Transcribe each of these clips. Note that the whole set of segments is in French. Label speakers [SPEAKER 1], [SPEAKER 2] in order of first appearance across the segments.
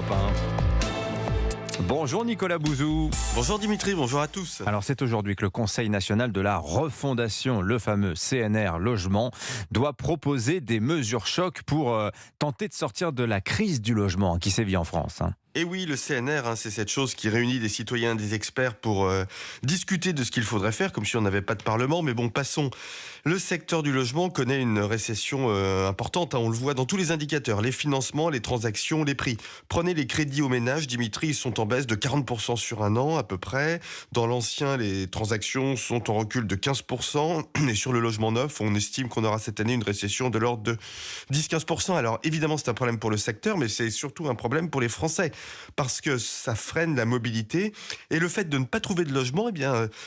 [SPEAKER 1] Europe 1. Bonjour Nicolas Bouzou.
[SPEAKER 2] Bonjour Dimitri, bonjour à tous.
[SPEAKER 1] Alors c'est aujourd'hui que le Conseil national de la refondation, le fameux CNR Logement, doit proposer des mesures chocs pour tenter de sortir de la crise du logement qui sévit en France.
[SPEAKER 2] Et oui, le CNR, c'est cette chose qui réunit des citoyens, des experts pour discuter de ce qu'il faudrait faire, comme si on n'avait pas de parlement. Mais bon, passons. Le secteur du logement connaît une récession importante, on le voit dans tous les indicateurs, les financements, les transactions, les prix. Prenez les crédits aux ménages, Dimitri, ils sont en baisse de 40% sur un an à peu près. Dans l'ancien, les transactions sont en recul de 15%. Et sur le logement neuf, on estime qu'on aura cette année une récession de l'ordre de 10-15%. Alors évidemment, c'est un problème pour le secteur, mais c'est surtout un problème pour les Français. Parce que ça freine la mobilité et le fait de ne pas trouver de logement,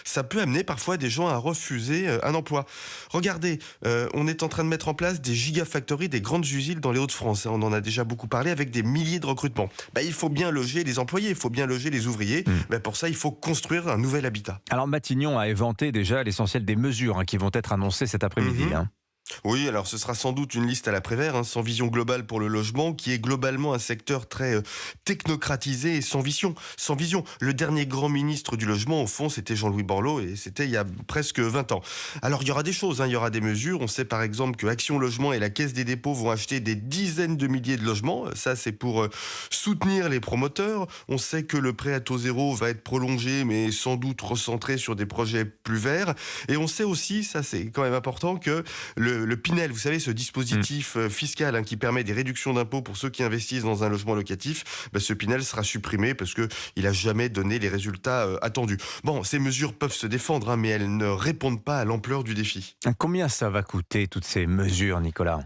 [SPEAKER 2] ça peut amener parfois des gens à refuser un emploi. Regardez, on est en train de mettre en place des gigafactories, des grandes usines dans les Hauts-de-France. On en a déjà beaucoup parlé avec des milliers de recrutements. Il faut bien loger les employés, il faut bien loger les ouvriers. Pour ça, il faut construire un nouvel habitat.
[SPEAKER 1] Alors Matignon a éventé déjà l'essentiel des mesures qui vont être annoncées cet après-midi.
[SPEAKER 2] Oui, alors ce sera sans doute une liste à la Prévert, sans vision globale pour le logement, qui est globalement un secteur très technocratisé et sans vision. Le dernier grand ministre du logement, au fond, c'était Jean-Louis Borloo, et c'était il y a presque 20 ans. Alors il y aura des choses, il y aura des mesures. On sait par exemple que Action Logement et la Caisse des dépôts vont acheter des dizaines de milliers de logements. Ça, c'est pour soutenir les promoteurs. On sait que le prêt à taux zéro va être prolongé, mais sans doute recentré sur des projets plus verts. Et on sait aussi, ça c'est quand même important, que le Pinel, vous savez, ce dispositif fiscal qui permet des réductions d'impôts pour ceux qui investissent dans un logement locatif, ce Pinel sera supprimé parce qu'il n'a jamais donné les résultats attendus. Bon, ces mesures peuvent se défendre, mais elles ne répondent pas à l'ampleur du défi.
[SPEAKER 1] Combien ça va coûter, toutes ces mesures, Nicolas ?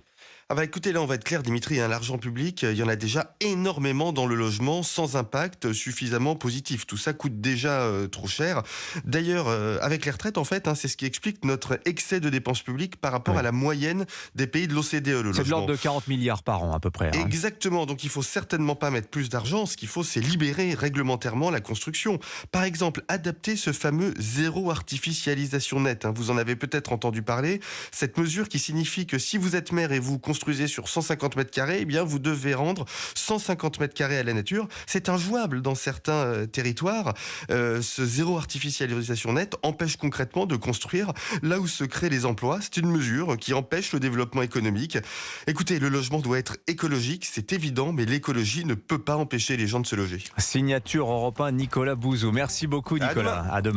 [SPEAKER 2] Écoutez, là on va être clair Dimitri, l'argent public, il y en a déjà énormément dans le logement sans impact suffisamment positif. Tout ça coûte déjà trop cher. D'ailleurs, avec les retraites, en fait, c'est ce qui explique notre excès de dépenses publiques par rapport à la moyenne des pays de l'OCDE, le logement.
[SPEAKER 1] C'est de l'ordre de 40 milliards par an à peu près.
[SPEAKER 2] Exactement, donc il faut certainement pas mettre plus d'argent, ce qu'il faut c'est libérer réglementairement la construction. Par exemple, adapter ce fameux zéro artificialisation nette. Vous en avez peut-être entendu parler. Cette mesure qui signifie que si vous êtes maire et vous construisez sur 150 mètres carrés, vous devez rendre 150 mètres carrés à la nature. C'est injouable dans certains territoires. Ce zéro artificialisation nette empêche concrètement de construire là où se créent les emplois. C'est une mesure qui empêche le développement économique. Écoutez, le logement doit être écologique, c'est évident, mais l'écologie ne peut pas empêcher les gens de se loger.
[SPEAKER 1] Signature Europe 1, Nicolas Bouzou. Merci beaucoup Nicolas. À demain.